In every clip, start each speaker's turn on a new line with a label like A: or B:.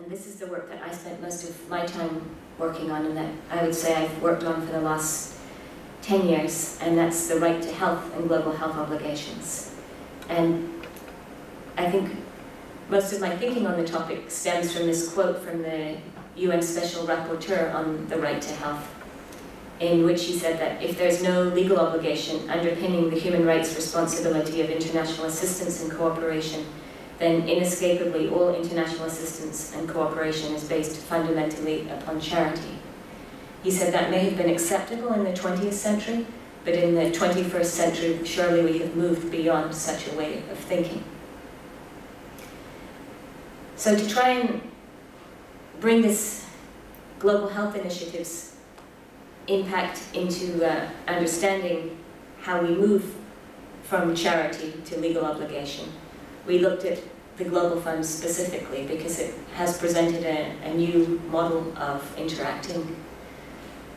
A: And this is the work that I spent most of my time working on, and that I would say I've worked on for the last 10 years, and that's the right to health and global health obligations. And I think most of my thinking on the topic stems from this quote from the UN Special Rapporteur on the right to health, in which he said that if there's no legal obligation underpinning the human rights responsibility of international assistance and cooperation, then inescapably all international assistance and cooperation is based fundamentally upon charity. He said that may have been acceptable in the 20th century, but in the 21st century, surely we have moved beyond such a way of thinking. So to try and bring this global health initiative's impact into understanding how we move from charity to legal obligation, we looked at the Global Fund specifically because it has presented a new model of interacting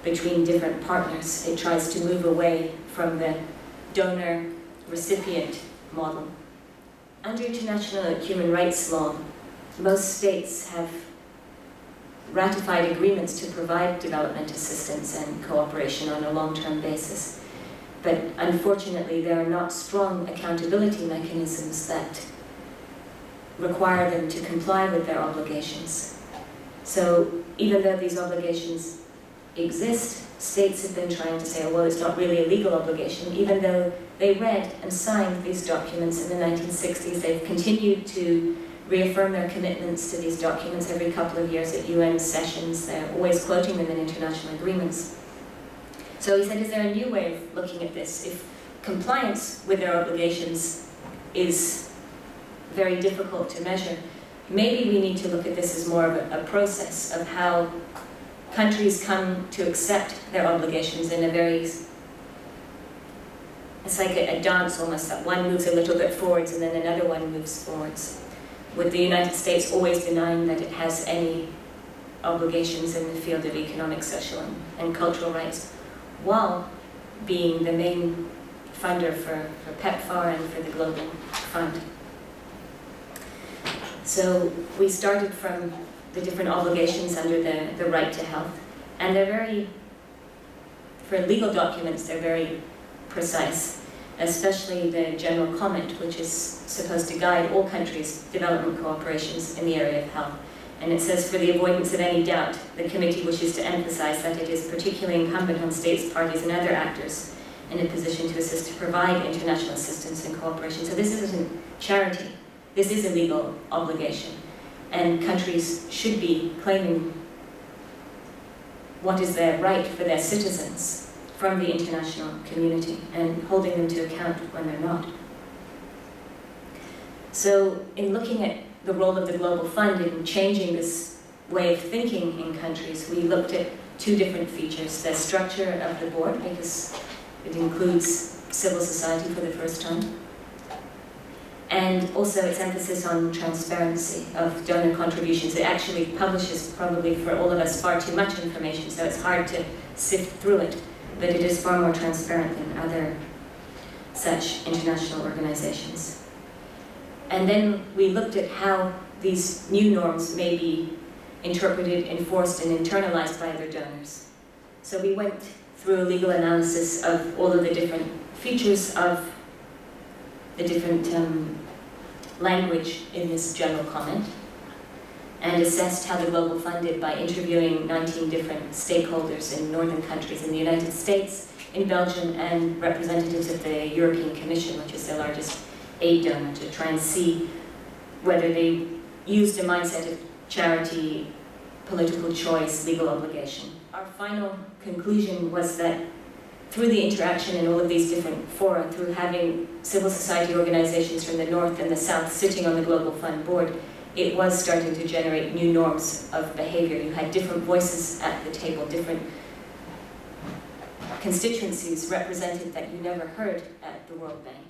A: between different partners. It tries to move away from the donor-recipient model. Under international human rights law, most states have ratified agreements to provide development assistance and cooperation on a long-term basis. But unfortunately, there are not strong accountability mechanisms that require them to comply with their obligations. So even though these obligations exist, states have been trying to say, oh, well, it's not really a legal obligation, even though they read and signed these documents in the 1960s. They've continued to reaffirm their commitments to these documents every couple of years at UN sessions. They're always quoting them in international agreements. So he said, is there a new way of looking at this? If compliance with their obligations is very difficult to measure, maybe we need to look at this as more of a process of how countries come to accept their obligations in a very, it's like a dance almost, that one moves a little bit forwards and then another one moves forwards. With the United States always denying that it has any obligations in the field of economic, social, and cultural rights, while being the main funder for PEPFAR and for the Global Fund. So we started from the different obligations under the right to health, and they're very, for legal documents, they're very precise, especially the general comment, which is supposed to guide all countries' development cooperations in the area of health. And it says, for the avoidance of any doubt, the committee wishes to emphasize that it is particularly incumbent on states, parties, and other actors in a position to assist to provide international assistance and cooperation. So this isn't charity. This is a legal obligation, and countries should be claiming what is their right for their citizens from the international community and holding them to account when they're not. So in looking at the role of the Global Fund in changing this way of thinking in countries, we looked at two different features: the structure of the board, because it includes civil society for the first time, and also its emphasis on transparency of donor contributions. It actually publishes, probably for all of us, far too much information, so it's hard to sift through it, but it is far more transparent than other such international organizations. And then we looked at how these new norms may be interpreted, enforced, and internalized by other donors. So we went through a legal analysis of all of the different features of the different language in this general comment, and assessed how the Global Fund did by interviewing 19 different stakeholders in northern countries in the United States, in Belgium, and representatives of the European Commission, which is the largest aid donor, to try and see whether they used a mindset of charity, political choice, legal obligation. Our final conclusion was that through the interaction in all of these different fora, through having civil society organizations from the north and the south sitting on the Global Fund board, it was starting to generate new norms of behavior. You had different voices at the table, different constituencies represented that you never heard at the World Bank.